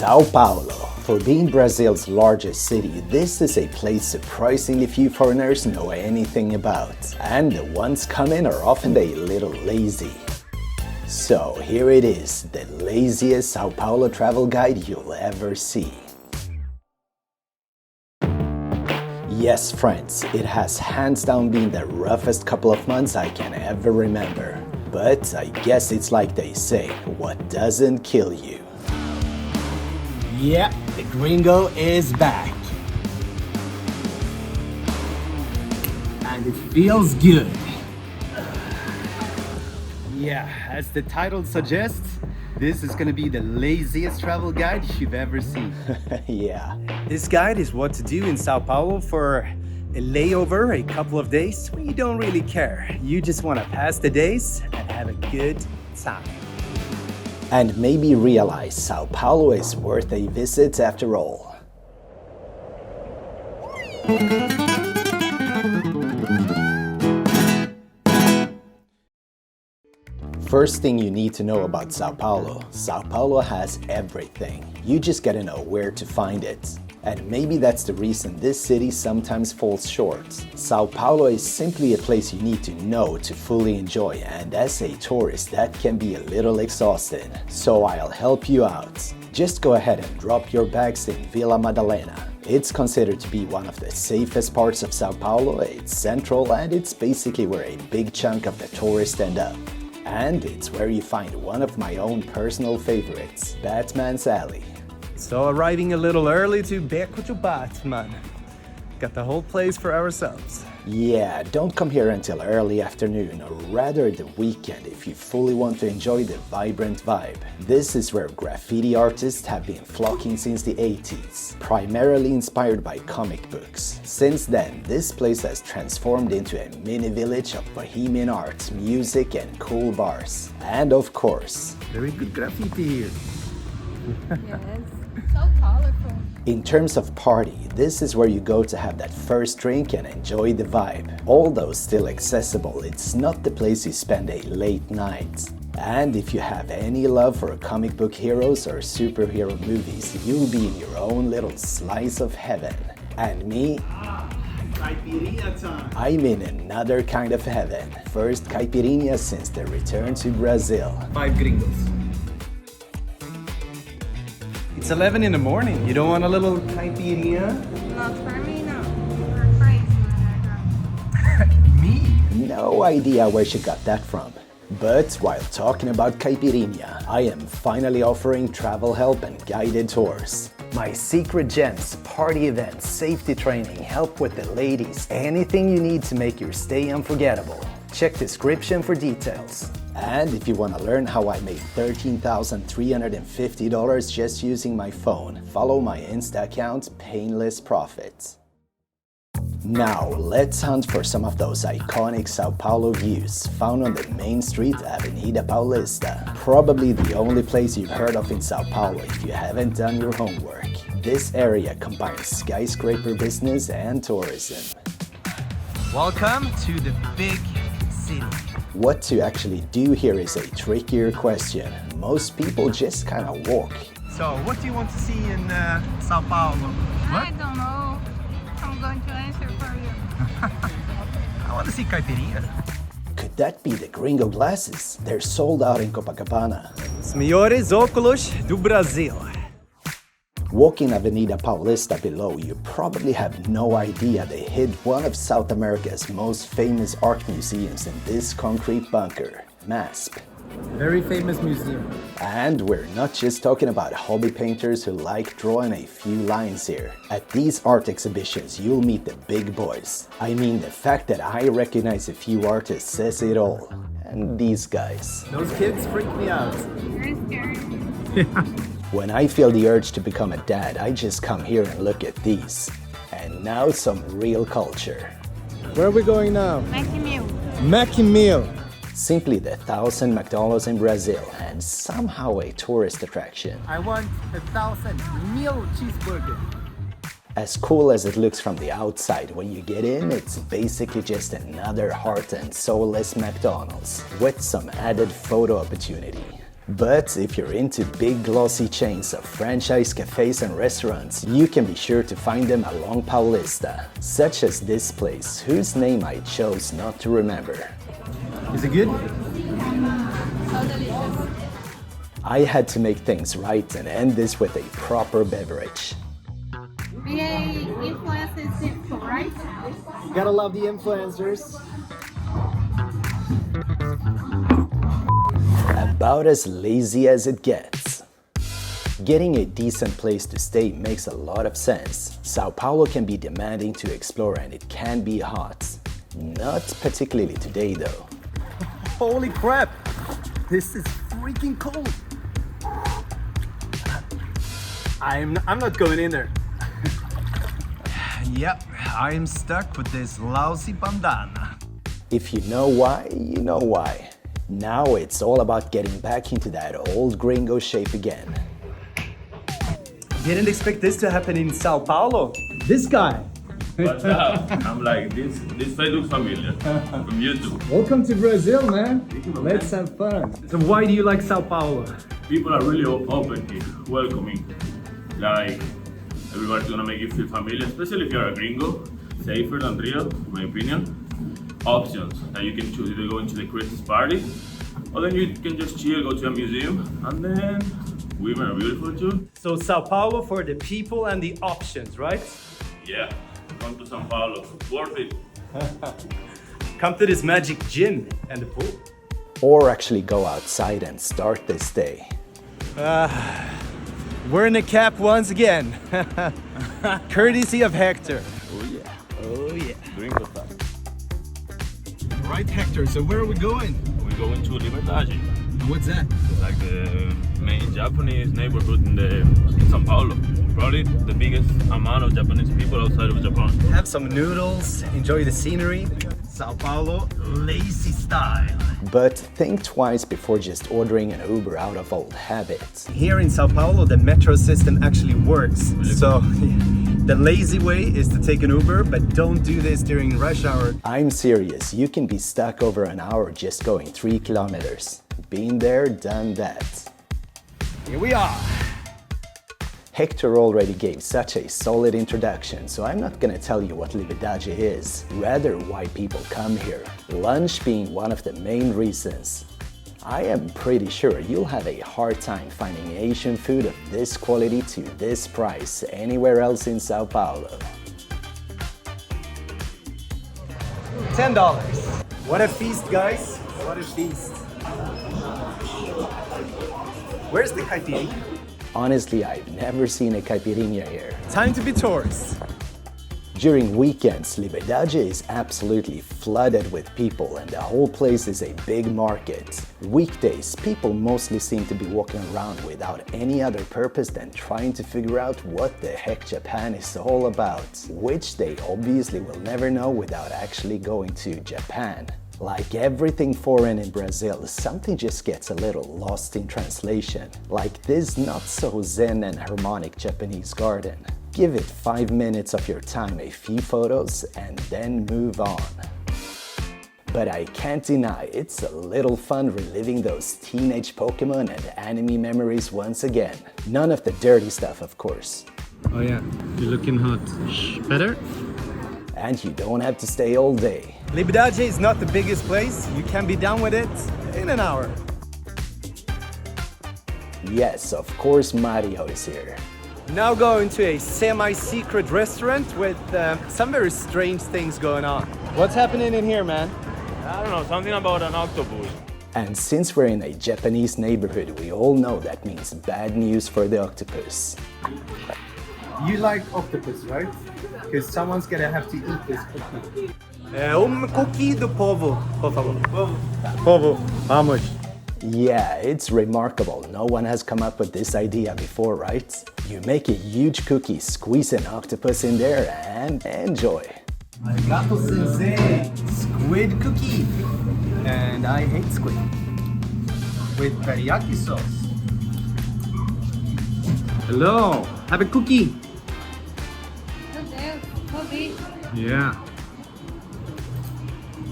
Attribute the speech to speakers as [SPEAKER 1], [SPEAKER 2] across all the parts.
[SPEAKER 1] São Paulo. For being Brazil's largest city, this is a place surprisingly few foreigners know anything about. And the ones coming are often a little lazy. So here it is, the laziest São Paulo travel guide you'll ever see. Yes, friends, it has hands down been the roughest couple of months I can ever remember. But I guess it's like they say, what doesn't kill you.
[SPEAKER 2] Yep, the gringo is back. And it feels good. Yeah, as the title suggests, this is gonna be the laziest travel guide you've ever seen.
[SPEAKER 1] Yeah.
[SPEAKER 2] This guide is what to do in São Paulo for a layover, a couple of days when you don't really care. You just wanna pass the days and have a good time.
[SPEAKER 1] And maybe realize São Paulo is worth a visit after all. First thing you need to know about São Paulo has everything. You just gotta know where to find it. And maybe that's the reason this city sometimes falls short. São Paulo is simply a place you need to know to fully enjoy, and as a tourist that can be a little exhausting. So I'll help you out. Just go ahead and drop your bags in Vila Madalena. It's considered to be one of the safest parts of São Paulo. It's central and it's basically where a big chunk of the tourists end up. And it's where you find one of my own personal favorites, Batman's Alley.
[SPEAKER 2] So arriving a little early to Beco to Batman. Got the whole place for ourselves.
[SPEAKER 1] Yeah, don't come here until early afternoon or rather the weekend if you fully want to enjoy the vibrant vibe. This is where graffiti artists have been flocking since the 80s, primarily inspired by comic books. Since then, this place has transformed into a mini village of bohemian art, music and cool bars. And of course,
[SPEAKER 2] very good graffiti here.
[SPEAKER 3] Yes, so colorful.
[SPEAKER 1] In terms of party, this is where you go to have that first drink and enjoy the vibe. Although still accessible, it's not the place you spend a late night. And if you have any love for comic book heroes or superhero movies, you'll be in your own little slice of heaven. And me?
[SPEAKER 2] Caipirinha time.
[SPEAKER 1] I'm in another kind of heaven. First caipirinha since the return to Brazil.
[SPEAKER 2] 5 gringos. It's 11 in the morning. You don't want a little caipirinha?
[SPEAKER 3] Not for me, no. You're crazy.
[SPEAKER 2] Me?
[SPEAKER 1] No idea where she got that from. But while talking about caipirinha, I am finally offering travel help and guided tours. My secret gems, party events, safety training, help with the ladies, anything you need to make your stay unforgettable. Check description for details. And if you want to learn how I made $13,350 just using my phone, follow my Insta account, Painless Profits. Now, let's hunt for some of those iconic São Paulo views found on the main street, Avenida Paulista. Probably the only place you've heard of in São Paulo if you haven't done your homework. This area combines skyscraper business and tourism.
[SPEAKER 2] Welcome to the big city.
[SPEAKER 1] What to actually do here is a trickier question. Most people just kind of walk.
[SPEAKER 2] So, what do you want to see in São Paulo? What?
[SPEAKER 3] I don't know. I'm going to answer for you.
[SPEAKER 2] I want to see caipirinha.
[SPEAKER 1] Could that be the gringo glasses? They're sold out in Copacabana.
[SPEAKER 2] Os melhores óculos do Brasil.
[SPEAKER 1] Walking Avenida Paulista below, you probably have no idea they hid one of South America's most famous art museums in this concrete bunker, Masp.
[SPEAKER 2] Very famous museum.
[SPEAKER 1] And we're not just talking about hobby painters who like drawing a few lines here. At these art exhibitions, you'll meet the big boys. I mean, the fact that I recognize a few artists says it all. And these guys.
[SPEAKER 2] Those kids freak me out.
[SPEAKER 3] You're scared.
[SPEAKER 1] When I feel the urge to become a dad, I just come here and look at these. And now some real culture.
[SPEAKER 2] Where are we going now?
[SPEAKER 3] Mackie Meal.
[SPEAKER 2] Mackie Meal.
[SPEAKER 1] Simply the Thousand McDonald's in Brazil, and somehow a tourist attraction.
[SPEAKER 2] I want a 1,000 meal cheeseburger.
[SPEAKER 1] As cool as it looks from the outside, when you get in, it's basically just another heart and soulless McDonald's, with some added photo opportunity. But if you're into big glossy chains of franchise cafes and restaurants, you can be sure to find them along Paulista, such as this place, whose name I chose not to remember.
[SPEAKER 2] Is it good?
[SPEAKER 3] So delicious.
[SPEAKER 1] I had to make things right and end this with a proper beverage.
[SPEAKER 3] BA influences Centro, right?
[SPEAKER 1] Gotta love the influencers. About as lazy as it gets. Getting a decent place to stay makes a lot of sense. São Paulo can be demanding to explore and it can be hot. Not particularly today though.
[SPEAKER 2] Holy crap! This is freaking cold. I'm not going in there. Yep, I'm stuck with this lousy bandana.
[SPEAKER 1] If you know why, you know why. Now it's all about getting back into that old gringo shape again.
[SPEAKER 2] Didn't expect this to happen in São Paulo. This guy.
[SPEAKER 4] What's up? I'm like, this face looks familiar from YouTube.
[SPEAKER 2] Welcome to Brazil, man.
[SPEAKER 4] you, man.
[SPEAKER 2] Let's have fun. So why do you like São Paulo?
[SPEAKER 4] People are really open here, welcoming. Like, everybody's gonna make you feel familiar, especially if you're a gringo. Safer than Rio, in my opinion. Options that you can choose, either go into the Christmas party, or then you can just chill, go to a museum, and then women are beautiful too.
[SPEAKER 2] So São Paulo for the people and the options, right?
[SPEAKER 4] Yeah, come to São Paulo, worth it.
[SPEAKER 2] Come to this magic gym and the pool.
[SPEAKER 1] Or actually go outside and start this day.
[SPEAKER 2] We're in a cab once again. Courtesy of Hector.
[SPEAKER 4] Oh yeah,
[SPEAKER 2] Oh yeah.
[SPEAKER 4] gringo stuff.
[SPEAKER 2] Right, Hector, so where are we going?
[SPEAKER 4] We're going to Liberdade.
[SPEAKER 2] What's that?
[SPEAKER 4] Like the main Japanese neighborhood in São Paulo. Probably the biggest amount of Japanese people outside of Japan.
[SPEAKER 2] Have some noodles, enjoy the scenery. São Paulo, lazy style.
[SPEAKER 1] But think twice before just ordering an Uber out of old habits.
[SPEAKER 2] Here in São Paulo, the metro system actually works. So the lazy way is to take an Uber, but don't do this during rush hour.
[SPEAKER 1] I'm serious, you can be stuck over an hour just going 3 kilometers. Been there, done that.
[SPEAKER 2] Here we are.
[SPEAKER 1] Hector already gave such a solid introduction, so I'm not gonna tell you what Liberdade is, rather why people come here, lunch being one of the main reasons. I am pretty sure you'll have a hard time finding Asian food of this quality to this price anywhere else in São Paulo.
[SPEAKER 2] $10. What a feast, guys. What a feast. Where's the caipirinha?
[SPEAKER 1] Honestly, I've never seen a caipirinha here.
[SPEAKER 2] Time to be tourists.
[SPEAKER 1] During weekends, Liberdade is absolutely flooded with people and the whole place is a big market. Weekdays, people mostly seem to be walking around without any other purpose than trying to figure out what the heck Japan is all about, which they obviously will never know without actually going to Japan. Like everything foreign in Brazil, something just gets a little lost in translation. Like this not so zen and harmonic Japanese garden. Give it 5 minutes of your time, a few photos, and then move on. But I can't deny it's a little fun reliving those teenage Pokemon and anime memories once again. None of the dirty stuff, of course.
[SPEAKER 2] Oh yeah, you're looking hot. Better?
[SPEAKER 1] And you don't have to stay all day.
[SPEAKER 2] Liberdade is not the biggest place. You can be done with it in an hour.
[SPEAKER 1] Yes, of course Mario is here.
[SPEAKER 2] Now going to a semi-secret restaurant with some very strange things going on. What's happening in here, man?
[SPEAKER 4] I don't know, something about an octopus.
[SPEAKER 1] And since we're in a Japanese neighborhood, we all know that means bad news for the octopus.
[SPEAKER 2] You like octopus, right? Because someone's gonna have to eat this cookie. Cookie do povo, por favor. Povo, vamos.
[SPEAKER 1] Yeah, it's remarkable. No one has come up with this idea before, right? You make a huge cookie, squeeze an octopus in there, and enjoy.
[SPEAKER 2] Arigato sensei, squid cookie. And I hate squid. With teriyaki sauce. Hello, have a cookie.
[SPEAKER 3] Meu Deus, so big.
[SPEAKER 2] Yeah.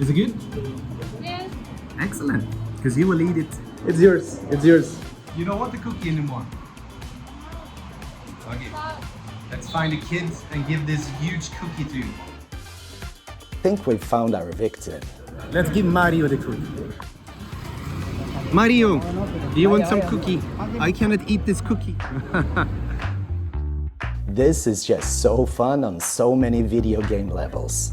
[SPEAKER 2] Is it good?
[SPEAKER 3] Yes.
[SPEAKER 2] Excellent. Because you will eat it It's yours. It's yours. You don't want the cookie anymore. Okay. Let's find the kids and give this huge cookie to you.
[SPEAKER 1] Think we've found our victim.
[SPEAKER 2] Let's give Mario the cookie. Mario, do you want some cookie? I cannot eat this cookie.
[SPEAKER 1] This is just so fun on so many video game levels.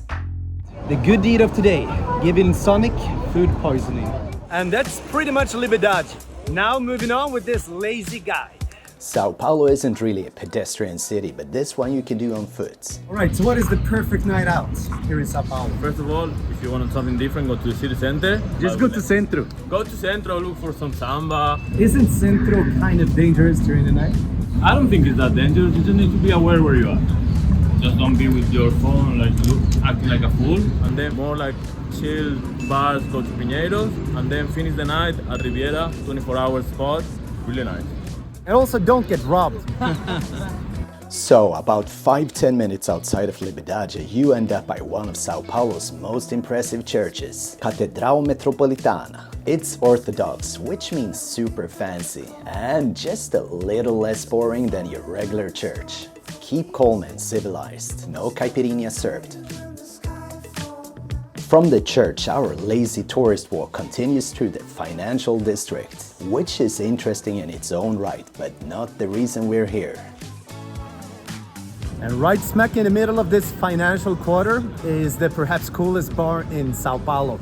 [SPEAKER 2] The good deed of today, giving Sonic food poisoning. And that's pretty much Liberdade. Now moving on with this lazy guy.
[SPEAKER 1] Sao Paulo isn't really a pedestrian city, but this one you can do on foot.
[SPEAKER 2] Alright, so what is the perfect night out here in Sao Paulo?
[SPEAKER 4] First of all, if you want something different, go to the city center.
[SPEAKER 2] Just go to Centro.
[SPEAKER 4] Go to Centro, look for some samba.
[SPEAKER 2] Isn't Centro kind of dangerous during the night?
[SPEAKER 4] I don't think it's that dangerous. You just need to be aware where you are. Just don't be with your phone, like acting like a fool. And then more like chill bars, go to Pinheiros, and then finish the night at Riviera, 24-hour spot. Really nice.
[SPEAKER 2] And also don't get robbed.
[SPEAKER 1] So, about 5-10 minutes outside of Liberdade, you end up by one of Sao Paulo's most impressive churches, Catedral Metropolitana. It's Orthodox, which means super fancy, and just a little less boring than your regular church. Keep calm and civilized, no caipirinha served. From the church, our lazy tourist walk continues through the financial district, which is interesting in its own right, but not the reason we're here.
[SPEAKER 2] And right smack in the middle of this financial quarter is the perhaps coolest bar in Sao Paulo.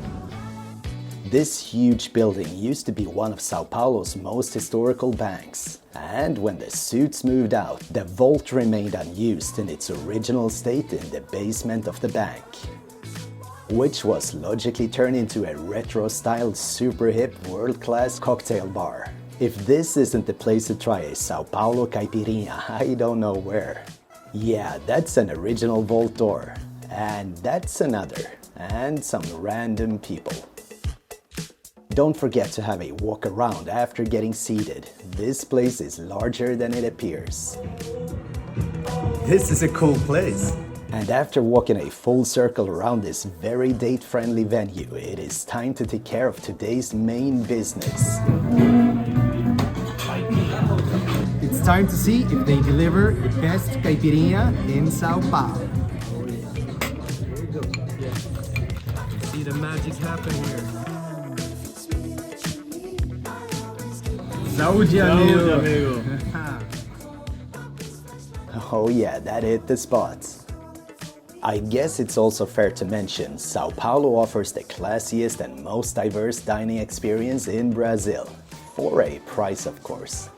[SPEAKER 1] This huge building used to be one of Sao Paulo's most historical banks. And when the suits moved out, the vault remained unused in its original state in the basement of the bank, which was logically turned into a retro-styled, super hip, world-class cocktail bar. If this isn't the place to try a Sao Paulo caipirinha, I don't know where. Yeah, that's an original vault door. And that's another. And some random people. Don't forget to have a walk around after getting seated. This place is larger than it appears.
[SPEAKER 2] This is a cool place.
[SPEAKER 1] And after walking a full circle around this very date-friendly venue, it is time to take care of today's main business.
[SPEAKER 2] It's time to see if they deliver the best caipirinha in Sao Paulo. See the magic happen here. Saúde, amigo.
[SPEAKER 1] Oh yeah, that hit the spot. I guess it's also fair to mention, Sao Paulo offers the classiest and most diverse dining experience in Brazil. For a price, of course.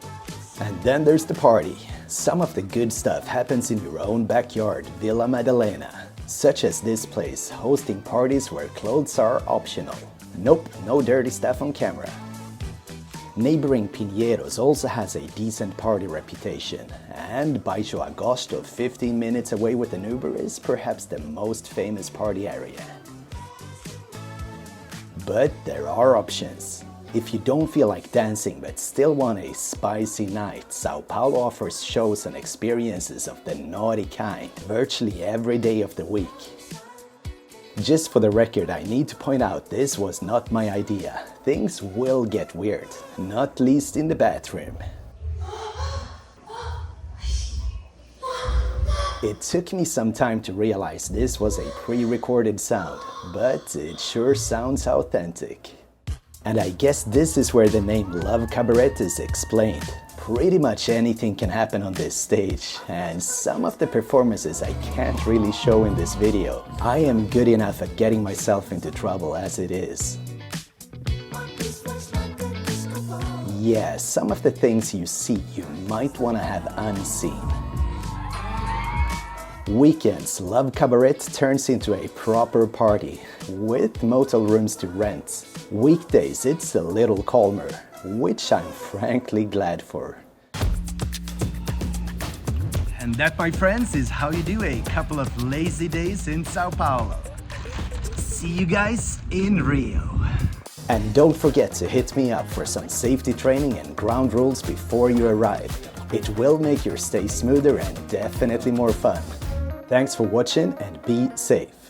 [SPEAKER 1] And then there's the party. Some of the good stuff happens in your own backyard, Vila Madalena. Such as this place, hosting parties where clothes are optional. Nope, no dirty stuff on camera. Neighboring Pinheiros also has a decent party reputation, and Baixo Agosto, 15 minutes away with an Uber, is perhaps the most famous party area. But there are options. If you don't feel like dancing but still want a spicy night, Sao Paulo offers shows and experiences of the naughty kind virtually every day of the week. Just for the record, I need to point out this was not my idea. Things will get weird, not least in the bathroom. It took me some time to realize this was a pre-recorded sound, but it sure sounds authentic. And I guess this is where the name Love Cabaret is explained. Pretty much anything can happen on this stage, and some of the performances I can't really show in this video. I am good enough at getting myself into trouble as it is. Yeah, some of the things you see you might want to have unseen. Weekends, Love Cabaret turns into a proper party, with motel rooms to rent. Weekdays, it's a little calmer, which I'm frankly glad for.
[SPEAKER 2] And that, my friends, is how you do a couple of lazy days in Sao Paulo. See you guys in Rio.
[SPEAKER 1] And don't forget to hit me up for some safety training and ground rules before you arrive. It will make your stay smoother and definitely more fun. Thanks for watching and be safe.